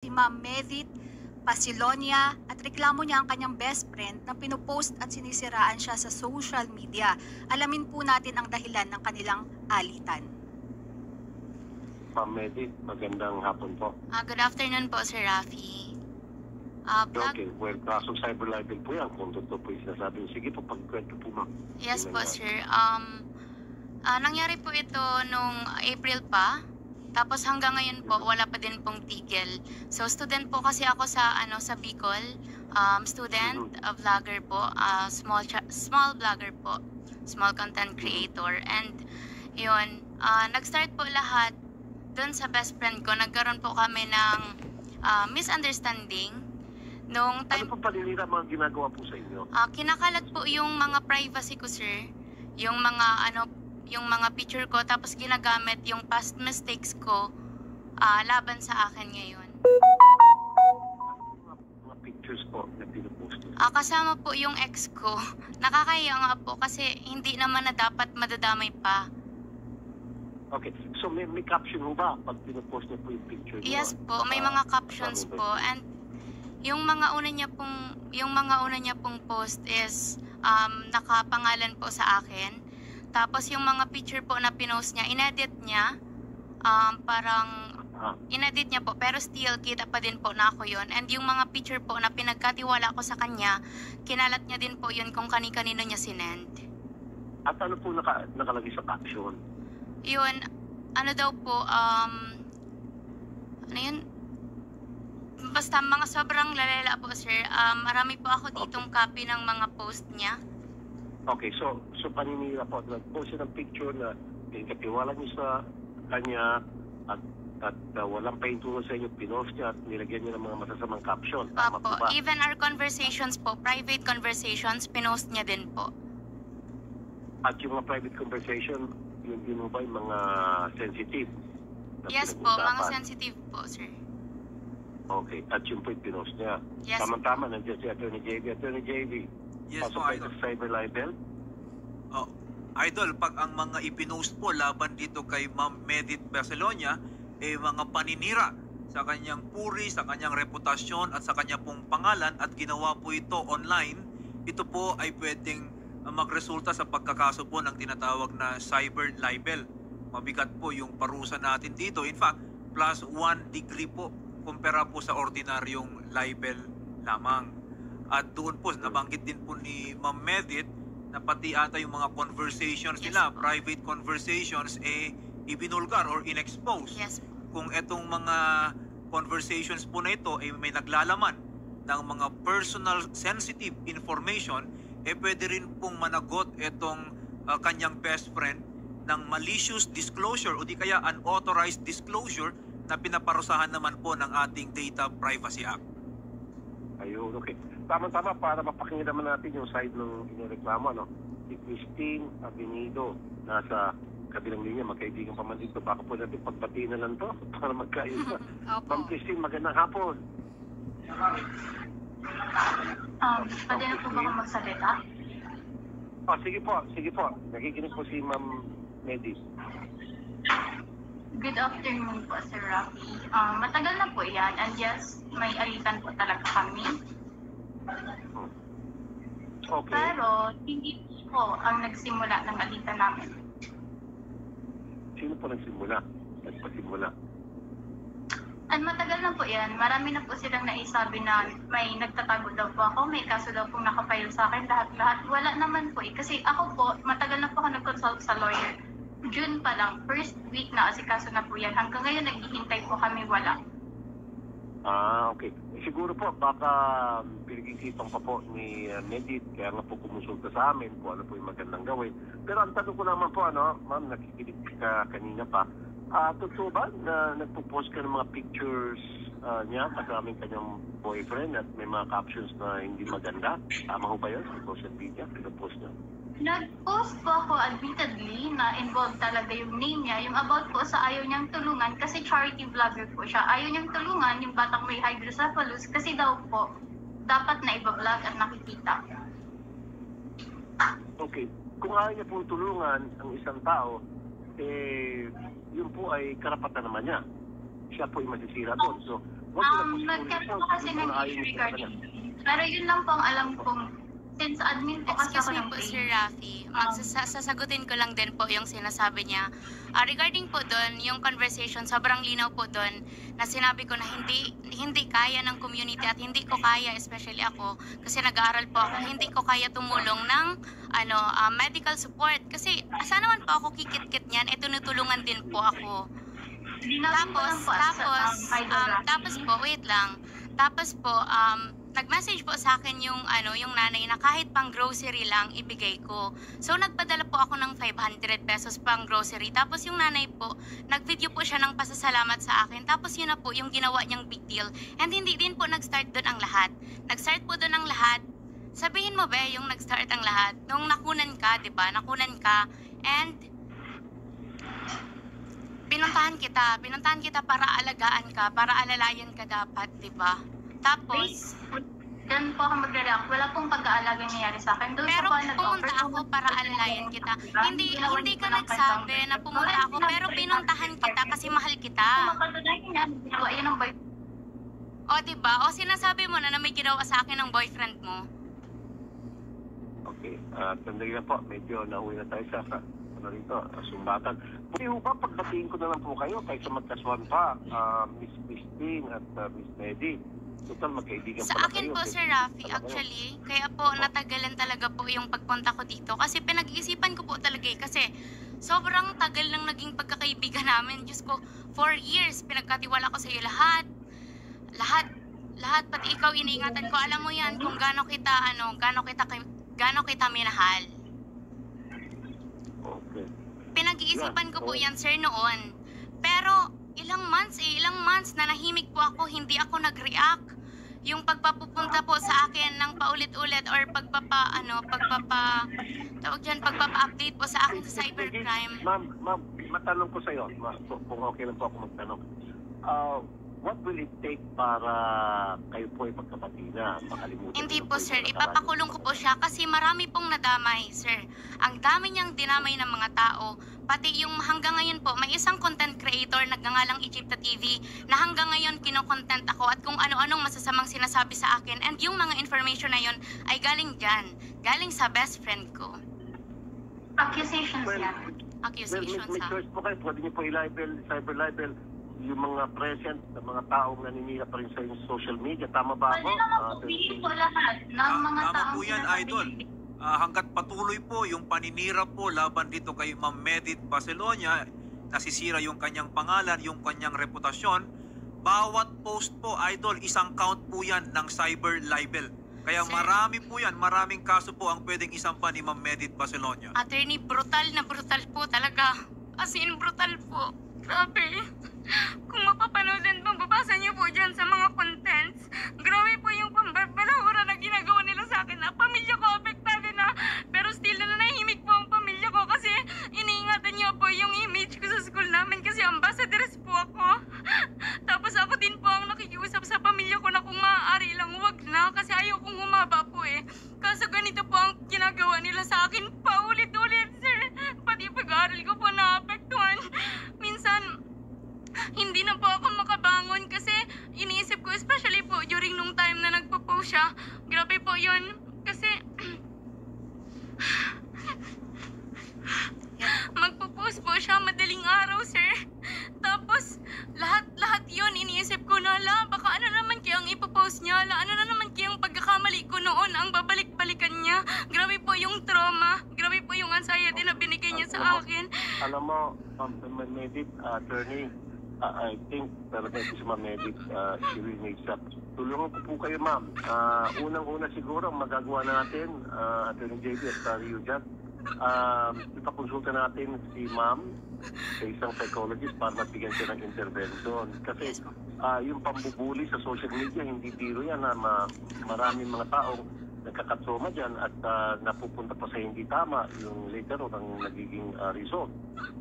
si Ma'am Medit Pasilonia at reklamo niya ang kanyang best friend na pinopost at sinisiraan siya sa social media. Alamin po natin ang dahilan ng kanilang alitan. Ma'am Medit, magandang hapon po. Good afternoon po, Sir Rafi. Okay, well, kasong cyber libel po yan. Kung totoo po yung sinasabi. Sige po, pagkwento po, ma'am. Yes po, sir. Nangyari po ito nung April pa. Tapos hanggang ngayon po, wala pa din pong tigil. So, student po kasi ako sa Bicol. Student, vlogger po. Small vlogger po. Small content creator. And, yun, nag-start po lahat dun sa best friend ko. Nagkaroon po kami ng misunderstanding. Nung time, Ano po paninira mga ginagawa po sa inyo? kinakalat po yung mga privacy ko, sir. Yung mga picture ko, tapos ginagamit yung past mistakes ko laban sa akin ngayon. Mga pictures po na pinupost nyo. Kasama po yung ex ko. Nakakahiya nga po kasi hindi naman na dapat madadamay pa. Okay, so may caption mo ba pag pinupost nyo po yung picture nyo? Yes po, may mga captions po. And yung mga una niya pong post is nakapangalan po sa akin. Tapos yung mga picture po na pinost niya, inedit niya. Inedit niya po, pero still kita pa din po na ako yun. And yung mga picture po na pinagkatiwala ko sa kanya, kinalat niya din po yun kung kani-kanino niya sinend. At ano po nakalagay sa caption? Yun, ano daw po, ano yun? Basta mga sobrang lalala po, sir. Marami po ako ditong copy ng mga post niya. Okay, so paninira po. Nag-post siya ng picture na pinagkatiwala niyo sa kanya at walang pahintungan sa inyo, pinost niya at nilagyan niya ng mga masasamang caption. Tama po ba? Even our conversations po, private conversations, pinost niya din po. At yung mga private conversation, yun ba yung mga sensitive? Yes po, mga sensitive po, sir. Okay, at yung po yung pinost niya. Yes. Tama-tama, nandiyan si Attorney JV. Attorney JV, Yes pasok po, kayo Idol. sa cyber libel? Idol, pag ang mga ipinost po laban dito kay Ma'am Medit Barcelonia, mga paninira sa kanyang puri, sa kanyang reputasyon at sa kanyang pong pangalan at ginawa po ito online, ito po ay pwedeng magresulta sa pagkakaso po ng tinatawag na cyber libel. Mabigat po yung parusa natin dito. In fact, plus 1 degree po kumpara po sa ordinaryong libel lamang. At doon po, nabanggit din po ni Ma'am Medit na pati ata yung mga conversations nila, private conversations, ibinulgar or inexpose. Yes. Kung etong mga conversations po na ito ay may naglalaman ng mga personal sensitive information, pwede rin pong managot itong kanyang best friend ng malicious disclosure o di kaya unauthorized disclosure na pinaparusahan naman po ng ating Data Privacy Act. Ayun, okay. Tama-tama para mapakinggan naman natin yung side ng inireklamo, no? Si Christine Avenido, nasa kabilang linya, magkaibigan pa man dito. Baka po natin pagbatiin na lang to para magkaayos na. Ma'am Christine, magandang hapon. Pwede na po ba ako magsalita? Sige po. Nakikinig po si Ma'am Medit. Good afternoon po, Sir Rafi. Matagal na po yan, and yes, may alitan po talaga kami. Okay. Pero, hindi po ang nagsimula ng alitan namin. Sino po nagsimula? Nagpasimula? And matagal na po yan, marami na po silang naisabi na may nagtatago daw po ako, may kaso daw pong nakapile sa akin, lahat-lahat. Wala naman po kasi ako po, matagal na po ako nag-consult sa lawyer. June pa lang, first week na asikaso na po yan. Hanggang ngayon, naghihintay po kami, wala. Okay. Siguro po, baka pinag-isipan pa po ni Medit, kaya nga po kumusulta sa amin kung ano po yung magandang gawin. Pero ang tanong ko naman po, ma'am, nakikinig ka kanina pa, totoo ba na nagpo-post ka ng mga pictures niya kasaming kanyang boyfriend at may mga captions na hindi maganda? Tama ho ba yun sa social media? Pinapost niya? Nag-post po ako admittedly na involved talaga yung name niya, yung about po sa ayaw niyang tulungan kasi charity vlogger po siya. Ayaw niyang tulungan yung batang may hydrocephalus kasi daw po dapat na iba-vlog at nakikita. Okay. Kung ayaw niya pong tulungan ang isang tao, yun po ay karapatan naman niya. Siya po ay masisira doon. So, Huwag mo na po Nagkaroon siguro po kasi ng issue regarding, pero yun lang po ang alam kong, since admin po kasi Excuse ako me ng po, page. Sir Rafi. Sasagutin ko lang din po yung sinasabi niya. Regarding po doon, yung conversation, sobrang linaw po doon na sinabi ko na hindi kaya ng community at hindi ko kaya, especially ako, kasi nag-aaral po ako, hindi ko kaya tumulong ng medical support. Kasi asa naman po ako kikit-kit niyan, tinutulungan din po ako. Linawin ko lang po Tapos po, wait lang. Tapos po, nag-message po sa akin yung nanay na kahit pang grocery lang ibigay ko. So nagpadala po ako ng 500 pesos pang grocery. Tapos yung nanay po, nag-video po siya ng pasasalamat sa akin. Tapos yun na po yung ginawa niyang big deal. And hindi din po nag-start doon ang lahat. Nag-start po doon ang lahat. Sabihin mo ba yung nag-start ang lahat? Nung nakunan ka, 'di ba? Nakunan ka and pinuntahan kita para alagaan ka, para alalayan ka dapat, 'di ba? Tapos, Yan po ako magre-react. Wala pong pag-aalaga nangyayari sa akin. Doon pero sa pumunta ako para alalayan kita. Hindi ka nagsabi na pumunta ako, pero pinuntahan kita kasi mahal kita. Mapatunayan niya, ginawa yun ng boy. O, 'di ba? O sinasabi mo na may ginawa sa akin ng boyfriend mo. Okay, sandali na po. Medyo nauwi na tayo sa sumbatan. Pwede ho ba pagbatiin ko na lang po kayo kaysa magkaswan pa, Miss Christine at Miss Medi? Total, magkaibigan Sa pala akin kayo. po, Sir Rafi, actually, kaya po natagalan talaga po yung pagpunta ko dito. Kasi pinag-iisipan ko po talaga kasi sobrang tagal ng naging pagkakaibigan namin. Diyos ko, 4 years, pinagkatiwala ko sa iyo lahat. Lahat, pati ikaw, iniingatan ko. Alam mo yan, kung gaano kita minahal. Okay. Pinag-iisipan ko po yan, sir, noon. Pero, ilang months na nahimik po ako, hindi ako nag-react. Yung pagpapupunta po sa akin ng paulit-ulit or pagpapa-update po sa akin sa cybercrime. Ma'am, matanong ko sa iyo, kung okay lang po ako magtanong. What will it take para kayo po ay magkapati na makalimutan? Hindi po, sir. Ipapakulong ko po siya kasi marami pong nadamay, sir. Ang dami niyang dinamay ng mga tao. Pati yung hanggang ngayon po, may isang content creator nagngangalang Egypta TV na hanggang ngayon kinokontent ako at kung ano-anong masasamang sinasabi sa akin. And yung mga information na yun ay galing dyan. Galing sa best friend ko. Accusations yan. Accusations, may ha? choice po kayo. Pwede niyo po i-libel, cyber-libel yung mga present na mga taong naninira pa rin sa social media. Tama ba ako? Pwede naman po, piliin po lahat ng mga Tama taong po yan, Idol. Hanggat patuloy po yung paninira po laban dito kay Ma'am Medit Barcelonia, nasisira yung kanyang pangalan, yung kanyang reputasyon, bawat post po, Idol, isang count po yan ng cyber libel. Kaya Sir, marami po yan, maraming kaso po ang pwedeng isampa ni Ma'am Medit Barcelonia. attorney, brutal na brutal po talaga. As in, brutal po. Grabe. Kung mapapanood din, mababasa niyo po dyan sa mga contents, grabe po yung pambalahura na ginagawa nila sa akin na pamilya ko apektado na, pero still na nahimik po ang pamilya ko kasi iniingatan niyo po yung image ko sa school namin kasi ambassadors po ako. Tapos ako din po ang nakikiusap sa pamilya ko na kung maaari lang wag na kasi ayaw kong humaba po eh. Kaso ganito po ang ginagawa nila sa akin paulit-ulit, sir. Pati pag-aaral ko po naapektuhan. Minsan, hindi na po ako makabangon kasi iniisip ko, especially po during nung time na nagpo-post siya. Grabe po yun. Kasi magpo-post po siya madaling araw, sir. Tapos lahat yun iniisip ko na baka ano naman kaya ang ipopost niya, ano na naman kaya ang pagkakamali ko noon, ang babalik-balikan niya. Grabe po yung trauma, grabe po yung anxiety na binigay niya sa akin. Alam mo, Ma'am Medit, attorney, I think talaga si Ma'am Medit, she really needs help. Tulungan ko po kayo, ma'am. Unang-una siguro, ang magagawa natin, Attorney JB at Rio Jat, ipakonsulta natin si ma'am sa isang psychologist para mabigyan siya ng intervention. Kasi yung pambubuli sa social media, hindi biro yan na maraming mga taong nagkakatsoma dyan at napupunta pa sa hindi tama yung later on ang nagiging result.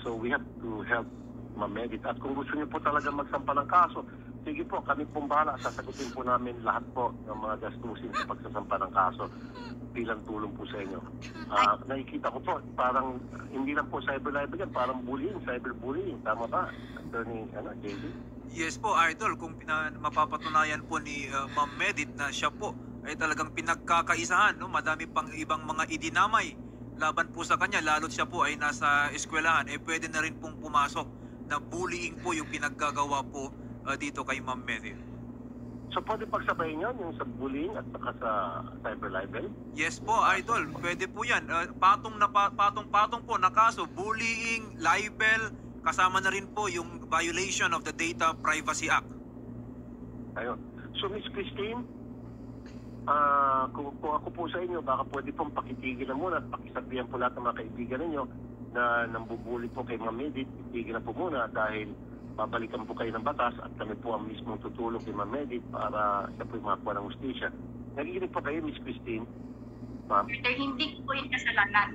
So we have to help Ma'am Medit. At kung gusto niyo po talaga magsampa ng kaso, sige po, kami pong bahala. Sasagutin po namin lahat po ng mga gastusin sa pagsasampa ng kaso bilang tulong po sa inyo. Nakikita ko po, parang hindi lang po cyber libel yan, parang bullying, cyberbullying. Tama ba, Attorney JB? Yes po, Idol, kung mapapatunayan po ni Ma'am Medit na siya po ay talagang pinagkakaisahan, no? Madami pang ibang mga idinamay laban po sa kanya, lalo't siya po ay nasa eskwelahan, pwede na rin pong pumasok na bullying po yung pinaggagawa po dito kay Ma'am Medit. So pwede pagsabayin yun, yung sa bullying at saka sa cyber libel? Yes po, Idol. Pwede po yan. Patong-patong po na kaso. Bullying, libel, kasama na rin po yung violation of the Data Privacy Act. Ayun. So Miss Christine, kung ako po sa inyo, baka pwede pong pakitigil na muna at pakisabihan po lahat ng mga kaibigan ninyo na nambubuli po kay Ma'am Medit, itigil na po muna dahil babalikan po kayo ng batas at kami po ang mismong tutulong kay Ma'am Medit para siya po makakuha ng hustisya. Nagiginig po kayo, Miss Christine? Ma'am? Hindi ko po yung kasalanan.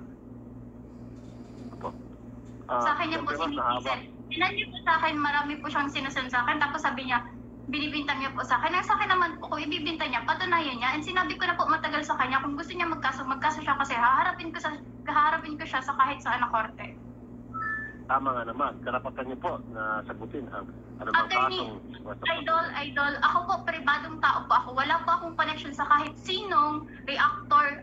Opo. Sa akin niya po siyempre, ma'am, sinisisend. Tinan niyo po sa akin, marami po siyang sinasend sa akin. Tapos sabi niya, binibintang niya po sa akin. Ang sa akin naman po, kung ibibinta niya, patunayan niya. And sinabi ko na po matagal sa kanya, kung gusto niya magkaso siya kasi haharapin ko siya sa kahit saan na korte. Tama nga naman. Karapatan niyo po na sagutin ang anumang Attorney, kasong idol, ako po, pribadong tao po ako. Wala po akong connection sa kahit sinong reactor,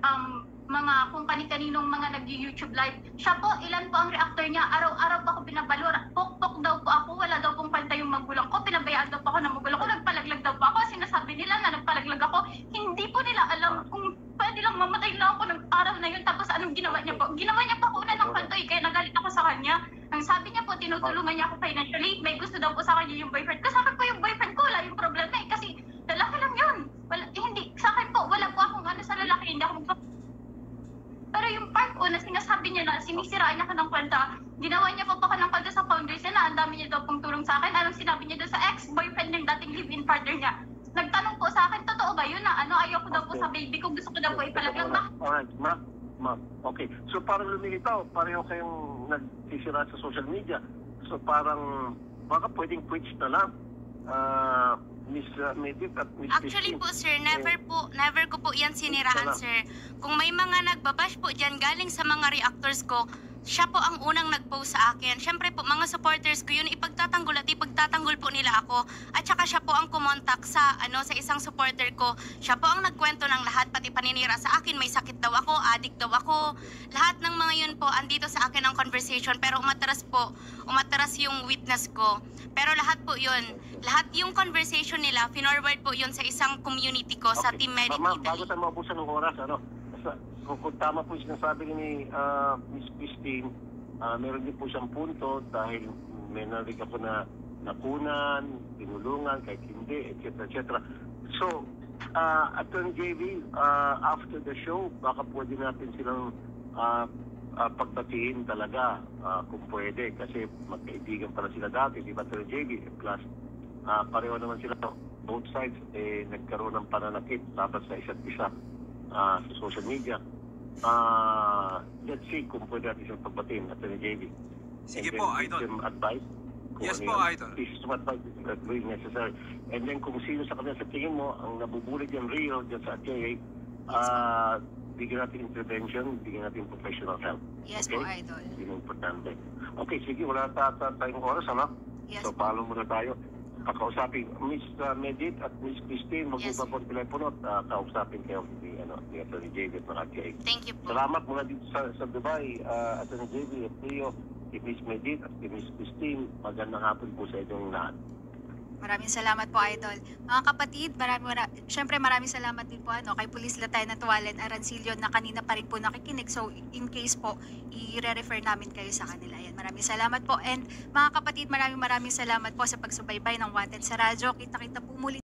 mga kung kani-kaninong mga nag-YouTube live. Siya po, ilan po ang reactor niya. Araw-araw po ako binabalura. Pok-pok daw po ako. Wala daw pong pantay yung magulang ko. Pinabayaan daw po ako ng magulang ko. Nagpalaglag daw po ako. Sinasabi nila na nagpalaglag ako. Hindi po nila alam kung pwede lang mamatay lang ako ng araw na yun. Tapos anong ginawa niya po? Ginawa niya pa ako una ng pantoy. Kaya nagalit ako sa kanya. Ang sabi niya po, tinutulungan niya ako financially. May gusto daw po sa kanya yung boyfriend ko. Sa akin po yung boyfriend ko. Wala yung problema eh. Kasi lalaki lang yun. Hindi. Sa akin po, wala po akong ano sa lalaki. Hindi ako Pero yung part po na sinasabi niya na sinisiraan niya ka ng kwenta, ginawa niya po pa ka ng kwenta sa foundation na ang dami niya daw pong tulong sa akin. Anong sinabi niya doon sa ex-boyfriend ng dating live-in partner niya? Nagtanong po sa akin, totoo ba yun na ayoko daw po sa baby ko, gusto ko daw po ipalaglag ba? Alright, ma'am. Okay. So parang lumilitaw, pareho kayong nagsisira sa social media. So parang baka pwedeng quits na lang. Miss Medit at Miss Actually Christine. po sir, never ko po yan siniraan sir. Kung may mga nagbabash po dyan galing sa mga reactors ko, siya po ang unang nag-post sa akin. Siyempre po, mga supporters ko yun, ipagtatanggol at ipagtatanggol po nila ako. At saka siya po ang kumontak sa isang supporter ko. Siya po ang nagkwento ng lahat, pati paninira sa akin. May sakit daw ako, addict daw ako. Lahat ng mga yun po, andito sa akin ang conversation. Pero umatras yung witness ko. Pero lahat po yun, lahat yung conversation nila, finorward po yun sa isang community ko, sa Team Medic Ma'am, Italy. bago tayo maubusan ng oras, kung tama po yung sinasabi ni Miss Christine, meron din po siyang punto dahil may narinig ako na nakunan, tinulungan, kahit hindi, etc. So, Attorney JV, after the show, baka pwede natin silang pagbatiin talaga kung pwede kasi magkaibigan pala sila dati, di ba Attorney JV? Plus, pareho naman sila, both sides, nagkaroon ng pananakit dapat sa isa't isa sa social media. Let's see kung pwede natin silang pagbatiin at ni JV. Sige And po, then give Idol. them advice. Yes Kung po, ano yan. Idol. This is what advice is really necessary. And then kung sino sa kanila sa tingin mo ang nabubulit yung real dyan sa ATIA, bigyan natin intervention, bigyan natin professional help. Yes Okay? po, Idol. Yun ang importante. Okay, sige, wala tayong oras, ano? Yes So, po. follow muna tayo. Kakausapin, Miss Medit at Miss Christine, Yes. magbuba po telepono at kausapin kayo ni Atty. JV at mga ATIA. Thank you po. Salamat mula dito sa Dubai, Atty. JV at Leo, kay Miss Medit at kay Miss Christine. Magandang hapon po sa inyong lahat. Maraming salamat po, Idol. Mga kapatid, syempre maraming salamat din po kay Police Lieutenant Wallen Arancillo na kanina pa rin po nakikinig. So, in case po, i-refer namin kayo sa kanila. Ayan, maraming salamat po. And mga kapatid, maraming salamat po sa pagsubaybay ng Wanted sa radyo. Kita-kita po muli.